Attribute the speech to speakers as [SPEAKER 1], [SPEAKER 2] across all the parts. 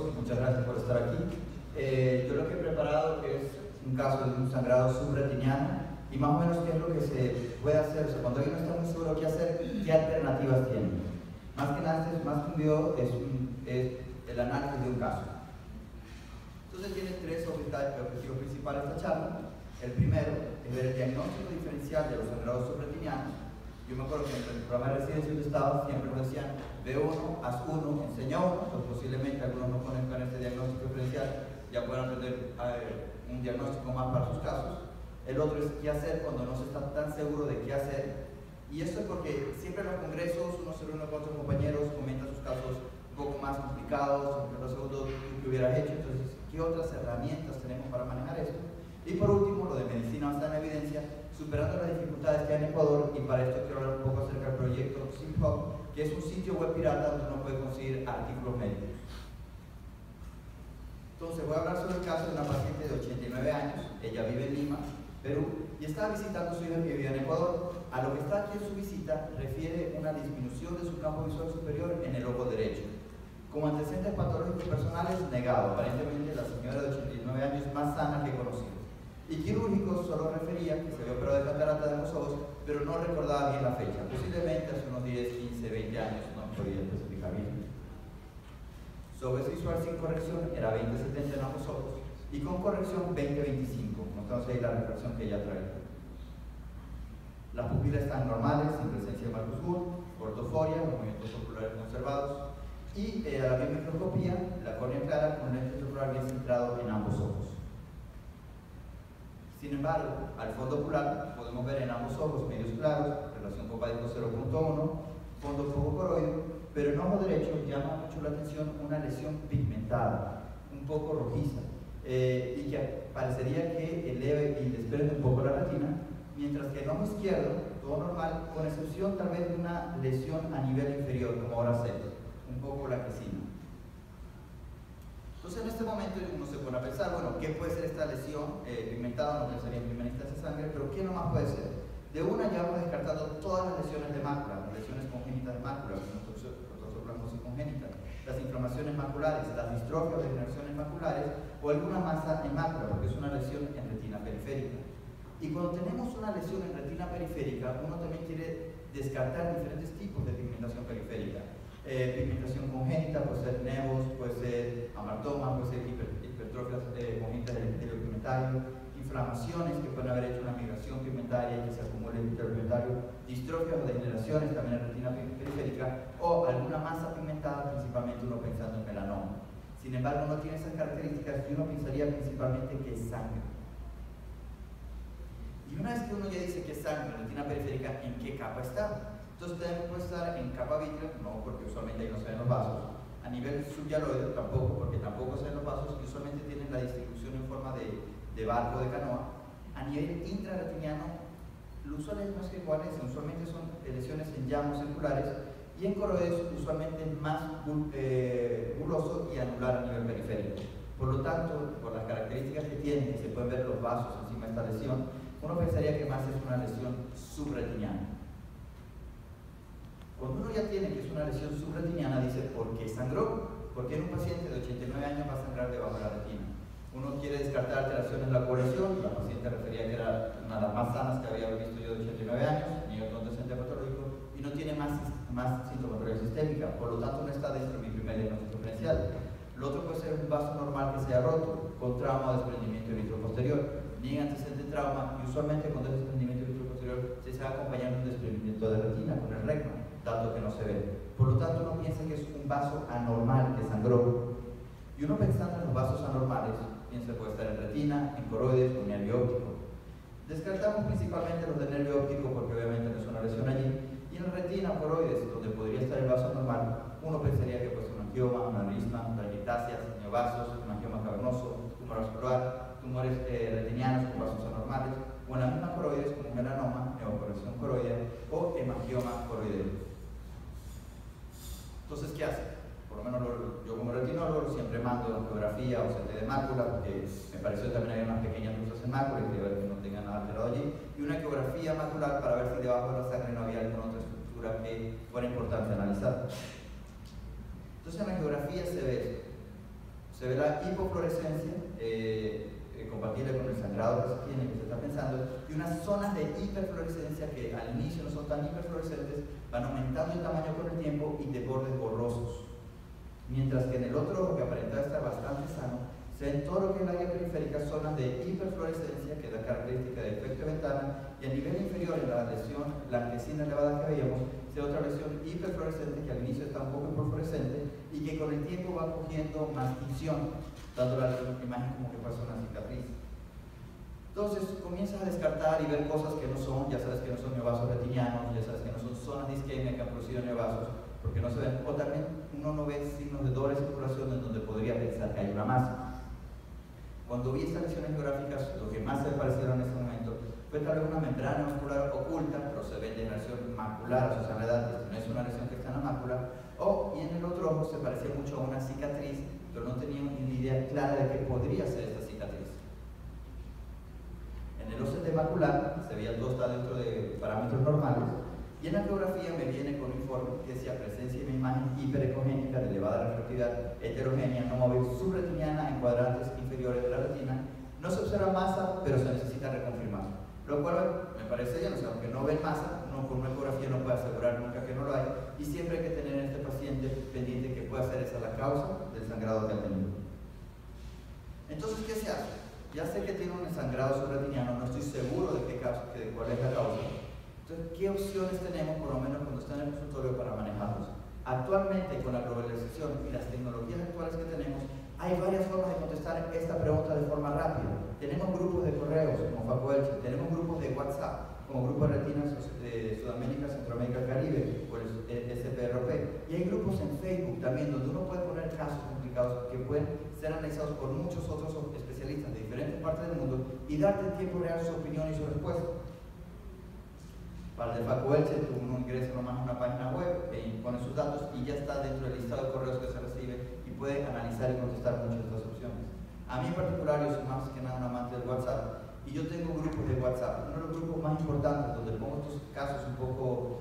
[SPEAKER 1] todos, muchas gracias por estar aquí. Yo lo que he preparado es un caso de un sangrado subretiniano y más o menos qué es lo que se puede hacer. O sea, cuando alguien no está muy seguro qué hacer, qué alternativas tiene. Más que nada, más que un video, es el análisis de un caso. Entonces tiene tres objetivos principales esta charla. El primero es ver el diagnóstico diferencial de los sangrados subretinianos. Yo me acuerdo que en el programa de residencia donde estaba siempre nos decían, ve uno, haz uno, enseña uno. Entonces posiblemente algunos no conozcan este diagnóstico diferencial, ya puedan aprender un diagnóstico más para sus casos. El otro es qué hacer cuando no se está tan seguro de qué hacer. Y esto es porque siempre en los congresos uno se reúne con otros compañeros, comenta sus casos un poco más complicados, lo segundo que hubieras hecho. Entonces, ¿qué otras herramientas tenemos para manejar esto? Y por último, lo de medicina basada en evidencia, superando las dificultades que hay en Ecuador, y para esto quiero hablar un poco acerca del proyecto SimHub, que es un sitio web pirata donde uno puede conseguir artículos médicos. Entonces voy a hablar sobre el caso de una paciente de 89 años, ella vive en Lima, Perú, y estaba visitando a su hija que vivía en Ecuador. A lo que está aquí en su visita refiere una disminución de su campo visual superior en el ojo derecho. Como antecedentes patológicos personales, negado. Aparentemente la señora de 89 años es más sana que conocida. Y quirúrgicos solo refería que se había operado de catarata de ambos ojos, pero no recordaba bien la fecha. Posiblemente hace unos 10, 15, 20 años, no podía especificar bien. Su obesidad visual sin corrección era 20-70 en ambos ojos y con corrección 20-25. Mostramos ahí la refracción que ella trae. Las pupilas están normales, sin presencia de marcos Gould, ortoforia, los movimientos oculares conservados, y a la biomicroscopía, la córnea clara con lente ocular bien centrado en ambos ojos. Sin embargo, al fondo ocular podemos ver en ambos ojos medios claros, relación copádico 0.1, fondo poco coroideo, pero en ojo derecho llama mucho la atención una lesión pigmentada, un poco rojiza, y que parecería que eleve y desprende un poco la retina, mientras que en ojo izquierdo, todo normal, con excepción tal vez de una lesión a nivel inferior, como ahora se ve, un poco blanquecina. Entonces en este momento uno se pone a pensar, bueno, ¿qué puede ser esta lesión pigmentada? No pensaría en primera instancia sangre, pero ¿qué nomás puede ser? De una ya hemos descartado todas las lesiones de mácula, las lesiones congénitas de mácula, protozooblastosis congénita, las inflamaciones maculares, las distrofias o degeneraciones maculares o alguna masa en mácula, porque es una lesión en retina periférica. Y cuando tenemos una lesión en retina periférica, uno también quiere descartar diferentes tipos de pigmentación periférica. Pigmentación congénita, puede ser nevos, puede ser amartoma, puede ser hipertrofias congénitas del epitelio pigmentario, inflamaciones que pueden haber hecho una migración pigmentaria y que se acumule el epitelio pigmentario, distrofias o degeneraciones también en retina periférica, o alguna masa pigmentada, principalmente uno pensando en melanoma. Sin embargo, no tiene esas características y uno pensaría principalmente que es sangre. Y una vez que uno ya dice que es sangre en retina periférica, ¿en qué capa está? Entonces también puede estar en capa vítrea, no porque usualmente ahí no se ven los vasos, a nivel subyaloide tampoco, porque tampoco se ven los vasos y usualmente tienen la distribución en forma de barco de canoa. A nivel intrarretiniano, lo usual es más que iguales, usualmente son lesiones en llamos circulares y en coroides usualmente más buloso y anular a nivel periférico. Por lo tanto, por las características que tienen, que se pueden ver los vasos encima de esta lesión, uno pensaría que más es una lesión subretiniana. Cuando uno ya tiene que es una lesión subretiniana, dice, ¿por qué sangró? ¿Por qué en un paciente de 89 años va a sangrar debajo de la retina? Uno quiere descartar alteraciones en la coagulación, la paciente refería que era una de las más sanas que había visto yo de 89 años, ni otro antecedente patológico, y no tiene más sintomatología sistémica, por lo tanto no está dentro de mi primer diagnóstico diferencial. Lo otro puede ser un vaso normal que se haya roto, con trauma o desprendimiento vitreoposterior, ni antecedente de trauma, y usualmente cuando es desprendimiento vitreoposterior se está acompañando un desprendimiento de retina con el recno, dato que no se ve. Por lo tanto, uno piensa que es un vaso anormal que sangró. Y uno pensando en los vasos anormales, piensa que puede estar en retina, en coroides o nervio óptico. Descartamos principalmente los de nervio óptico porque obviamente no es una lesión allí. Y en retina o coroides, donde podría estar el vaso anormal, uno pensaría que puede ser un angioma, un aneurisma, plaquetáceas, neovasos, un angioma cavernoso, tumor vascular, tumores retinianos con vasos anormales, o en la misma coroides como un melanoma, neocorrección coroidea o hemangioma coroideo. Entonces, ¿qué hace? Por lo menos yo como retinólogo siempre mando angiografía o CT de mácula, porque me pareció que también había unas pequeñas luces en mácula y quería ver que no tenga nada alterado allí, y una ecografía macular para ver si debajo de la sangre no había alguna otra estructura que fuera importante analizar. Entonces en la ecografía se ve esto. Se ve la hipofluorescencia, compatible con el sangrado que se tiene, que se está pensando, y unas zonas de hiperfluorescencia que al inicio no son tan hiperfluorescentes, van aumentando el tamaño con el tiempo y de bordes borrosos. Mientras que en el otro ojo, que aparentaba estar bastante sano, se ven todo lo que es la área periférica, zonas de hiperfluorescencia, que es la característica de efecto de ventana, y a nivel inferior, en la lesión blanquecina elevada que veíamos, se ve otra lesión hiperfluorescente que al inicio está un poco hiperfluorescente y que con el tiempo va cogiendo más tinción, dando la imagen como que pasa una cicatriz. Entonces comienzas a descartar y ver cosas que no son, ya sabes que no son neovasos retinianos, ya sabes que no son zonas de isquemia que han producido neovasos, porque no se ven, o también uno no ve signos de doble circulación en donde podría pensar que hay una masa. Cuando vi estas lesiones geográficas, lo que más se parecieron en ese momento fue tal vez una membrana muscular oculta, pero se ve degeneración macular asociada a la edad, no es una lesión que está en la mácula, y en el otro ojo se parecía mucho a una cicatriz, pero no tenía una idea clara de qué podría ser esta cicatriz. En el OCT macular se veía todo está dentro de parámetros normales, y en la geografía me viene con un informe que decía presencia de una imagen hiperecogénica de elevada refractividad heterogénea no móvil subretiniana en cuadrantes inferiores de la retina. No se observa masa, pero se necesita reconfirmar. Lo cual me parece bien, o sea, aunque no ven masa, uno con una ecografía no puede asegurar nunca que no lo hay, y siempre hay que tener en este paciente pendiente que pueda ser esa la causa del sangrado que ha tenido. Entonces, ¿qué se hace? Ya sé que tiene un sangrado subretiniano, no estoy seguro de cuál es la causa. Entonces, ¿qué opciones tenemos, por lo menos cuando está en el consultorio, para manejarlos? Actualmente, con la globalización y las tecnologías actuales que tenemos, hay varias formas de contestar esta pregunta de forma rápida. Tenemos grupos de correos, como FacoElche, tenemos grupos de WhatsApp, como Grupo de Retinas de Sudamérica, Centroamérica, Caribe, o el SPRP. Y hay grupos en Facebook también, donde uno puede poner casos complicados que pueden ser analizados por muchos otros especialistas de diferentes partes del mundo y darte en tiempo real su opinión y su respuesta. Para el de FacoElche, uno ingresa nomás a una página web, pone sus datos y ya está dentro del listado de correos que se recibe y puede analizar y contestar muchas de estas opciones. A mí en particular, yo soy más que nada un amante del WhatsApp y yo tengo grupos de WhatsApp. Uno de los grupos más importantes donde pongo estos casos un poco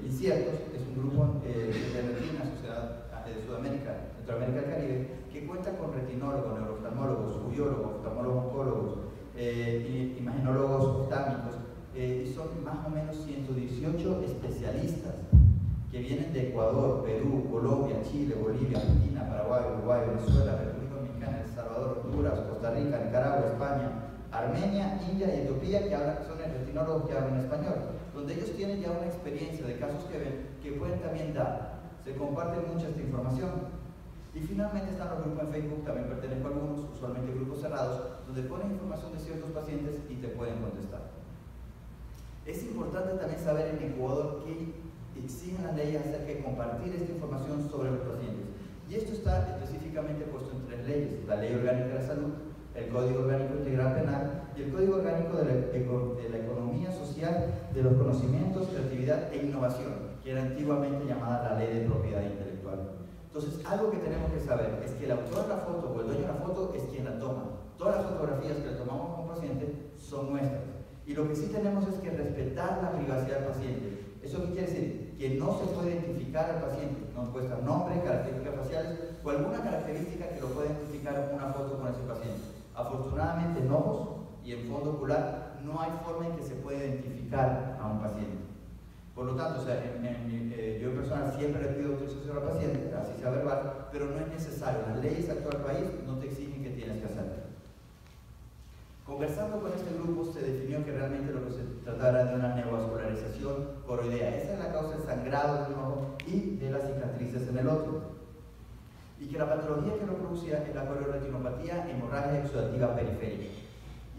[SPEAKER 1] inciertos es un grupo de Retina, Sociedad de Sudamérica, Centroamérica y Caribe, que cuenta con retinólogos, neurooftalmólogos, ubiólogos, oftalmólogos oncólogos, imagenólogos oftálmicos, y son más o menos 118 especialistas que vienen de Ecuador, Perú, Colombia, Chile, Bolivia, Argentina, Paraguay, Uruguay, Venezuela, República Dominicana, El Salvador, Honduras, Costa Rica, Nicaragua, España, Armenia, India y Etiopía, que son retinólogos que hablan español, donde ellos tienen ya una experiencia de casos que ven, que pueden también dar. Se comparte mucha esta información. Y finalmente están los grupos en Facebook, también pertenezco a algunos, usualmente grupos cerrados, donde ponen información de ciertos pacientes y te pueden contestar. Es importante también saber en Ecuador qué exigen las leyes acerca de compartir esta información sobre los pacientes. Y esto está específicamente puesto en 3 leyes: la Ley Orgánica de la Salud, el Código Orgánico Integral Penal y el Código Orgánico de la Economía Social de los Conocimientos, Creatividad e Innovación, que era antiguamente llamada la Ley de Propiedad Intelectual. Entonces, algo que tenemos que saber es que el autor de la foto o el dueño de la foto es quien la toma. Todas las fotografías que le tomamos como paciente son nuestras. Y lo que sí tenemos es que respetar la privacidad del paciente. ¿Eso qué quiere decir? Que no se puede identificar al paciente. No puede estar nombre, características faciales o alguna característica que lo pueda identificar en una foto con ese paciente. Afortunadamente en ojos y en fondo ocular no hay forma en que se pueda identificar a un paciente. Por lo tanto, o sea, yo en personal siempre le pido autorización al paciente, así sea verbal, pero no es necesario. Las leyes actuales del país no te exigen que tienes que hacerlo. Conversando con este grupo se definió que realmente lo que se trataba era de una neovascularización coroidea. Esa es la causa del sangrado de un ojo y de las cicatrices en el otro. Y que la patología que lo producía es la coriorretinopatía hemorragia exudativa periférica.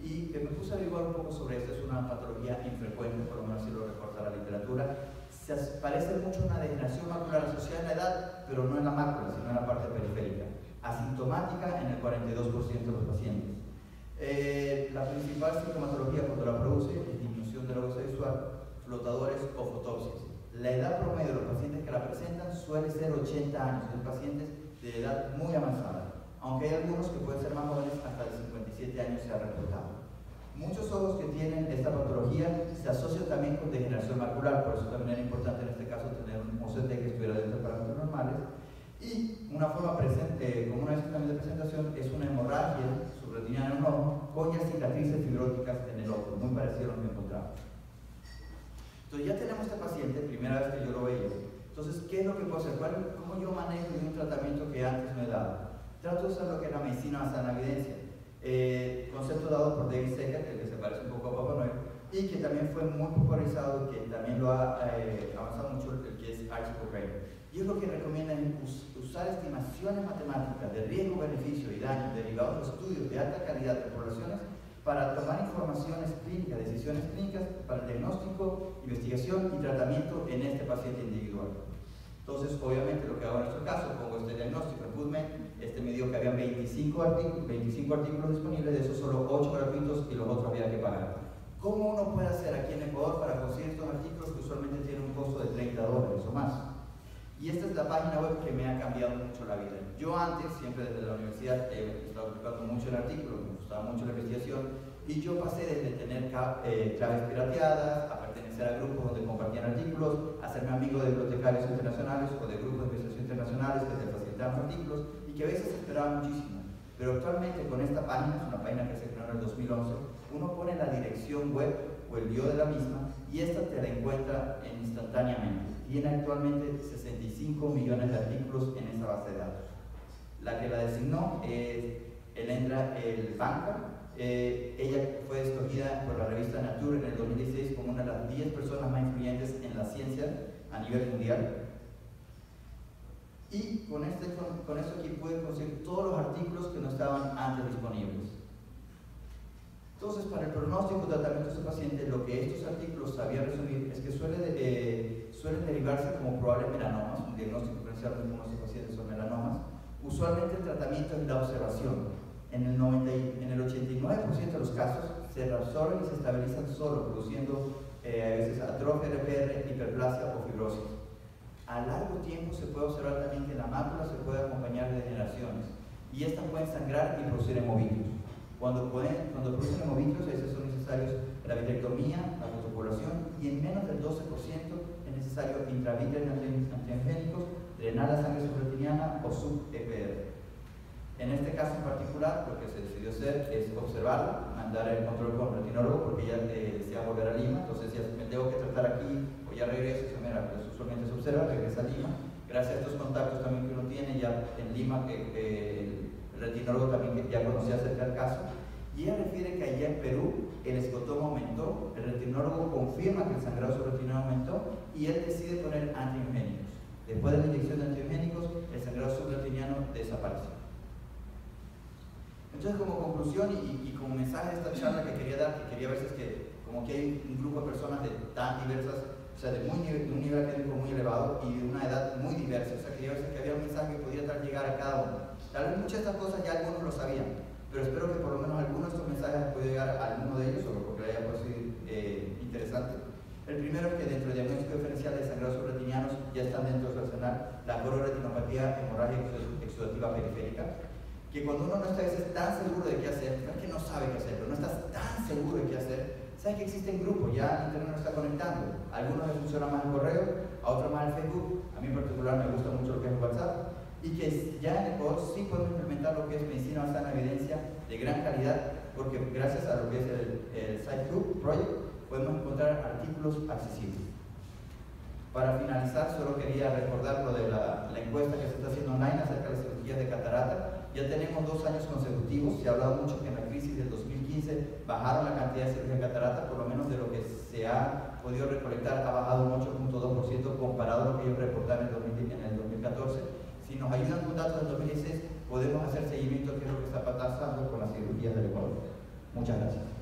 [SPEAKER 1] Y me puse a averiguar un poco sobre esto. Es una patología infrecuente, por lo menos así lo reporta la literatura. Se parece mucho a una degeneración macular asociada en la edad, pero no en la mácula, sino en la parte periférica. Asintomática en el 42% de los pacientes. La principal sintomatología cuando la produce es disminución de la velocidad visual, flotadores o fotopsias. La edad promedio de los pacientes que la presentan suele ser 80 años, son pacientes de edad muy avanzada, aunque hay algunos que pueden ser más jóvenes, hasta de 57 años se ha reportado. Muchos ojos que tienen esta patología se asocian también con degeneración macular, por eso también era importante en este caso tener un OCT que estuviera dentro de parámetros normales, y una forma común a examen de presentación es una hemorragia subretiniana en un ojo con ya cicatrices fibróticas en el ojo, muy parecido a lo que encontramos. Entonces ya tenemos este paciente, primera vez que yo lo veía. Entonces, ¿qué es lo que puedo hacer? ¿Cómo yo manejo un tratamiento que antes no he dado? Trato de usar lo que es la medicina basada en la evidencia. Concepto dado por David Secker, que se parece un poco a Papá Noel, y que también fue muy popularizado, que también lo ha avanzado mucho, el que es Archie Cochrane. Y es lo que recomiendan usar estimaciones matemáticas de riesgo, beneficio y daño derivados de estudios de alta calidad de poblaciones para tomar informaciones clínicas, decisiones clínicas para el diagnóstico, investigación y tratamiento en este paciente individual. Entonces, obviamente, lo que hago en nuestro caso, pongo este diagnóstico en PubMed, me dio que había 25 artículos disponibles, de esos solo 8 gratuitos y los otros había que pagar. ¿Cómo uno puede hacer aquí en Ecuador para conseguir estos artículos que usualmente tienen un costo de $30 o más? Y esta es la página web que me ha cambiado mucho la vida. Yo antes, siempre desde la universidad, he estado ocupando mucho el artículo, me gustaba mucho la investigación, y yo pasé desde tener claves pirateadas, a pertenecer a grupos donde compartían artículos, a hacerme amigo de bibliotecarios internacionales o de grupos de investigación internacionales que te facilitaban artículos y que a veces esperaban muchísimo. Pero actualmente con esta página, es una página que se creó en el 2011, uno pone la dirección web o el bio de la misma y esta te la encuentra instantáneamente. Tiene actualmente 65 millones de artículos en esa base de datos. La que la designó es Elendra Banca. Ella fue escogida por la revista Nature en el 2016 como una de las 10 personas más influyentes en la ciencia a nivel mundial. Y con esto aquí pueden conseguir todos los artículos que no estaban antes disponibles. Entonces, para el pronóstico y tratamiento de este paciente, lo que estos artículos sabían resumir es que suelen derivarse como probables melanomas, un diagnóstico diferencial de algunos pacientes son melanomas. Usualmente el tratamiento es la observación. En el 89% de los casos se reabsorben y se estabilizan solo, produciendo a veces atrofia RPR, hiperplasia o fibrosis. A largo tiempo se puede observar también que la mácula se puede acompañar de degeneraciones y estas pueden sangrar y producir hemovitrios. Cuando producen hemovitrios, a veces son necesarios la vitrectomía, la fotopoblación y en menos del 12% es necesario intravítreos antiangénicos, drenar la sangre subretiniana o sub-EPR. En este caso en particular, lo que se decidió hacer es observarla, mandar el control con retinólogo porque ella desea volver a Lima, entonces ya me tengo que tratar aquí o ya regreso, pues usualmente se observa, regresa a Lima. Gracias a estos contactos también que uno tiene ya en Lima, el retinólogo también que ya conocía acerca del caso, y ella refiere que allá en Perú el escotoma aumentó, el retinólogo confirma que el sangrado subretiniano aumentó y él decide poner antiangénicos. Después de la inyección de antiangénicos, el sangrado subretiniano desapareció. Entonces, como conclusión y como mensaje de esta charla que quería dar, que quería ver si es que como que hay un grupo de personas de tan diversas, o sea, de un nivel académico muy elevado y de una edad muy diversa, o sea, quería ver si es que había un mensaje que podía llegar a cada uno. Tal vez muchas de estas cosas ya algunos lo sabían, pero espero que por lo menos algunos de estos mensajes puedan llegar a alguno de ellos, o porque le haya parecido interesante. El primero es que dentro del diagnóstico diferencial de sangrados subretinianos ya están dentro del arsenal la cororetinopatía hemorrágica exudativa periférica, que cuando uno no está a veces tan seguro de qué hacer, no es que no sabe qué hacer, pero no estás tan seguro de qué hacer, sabes que existen grupos, ya Internet nos está conectando, a algunos les funciona más el correo, a otros más el Facebook, a mí en particular me gusta mucho lo que es el WhatsApp, y que ya en Ecuador sí podemos implementar lo que es medicina basada en evidencia de gran calidad, porque gracias a lo que es el SiteGroup Project podemos encontrar artículos accesibles. Para finalizar, solo quería recordar lo de la encuesta que se está haciendo online acerca de las cirugías de catarata. Ya tenemos 2 años consecutivos, se ha hablado mucho que en la crisis del 2015 bajaron la cantidad de cirugías de catarata, por lo menos de lo que se ha podido recolectar ha bajado un 8.2% comparado a lo que ellos reportaron en el 2014. Si nos ayudan con datos del 2016, podemos hacer seguimiento de qué es lo que está pasando con las cirugías del Ecuador. Muchas gracias.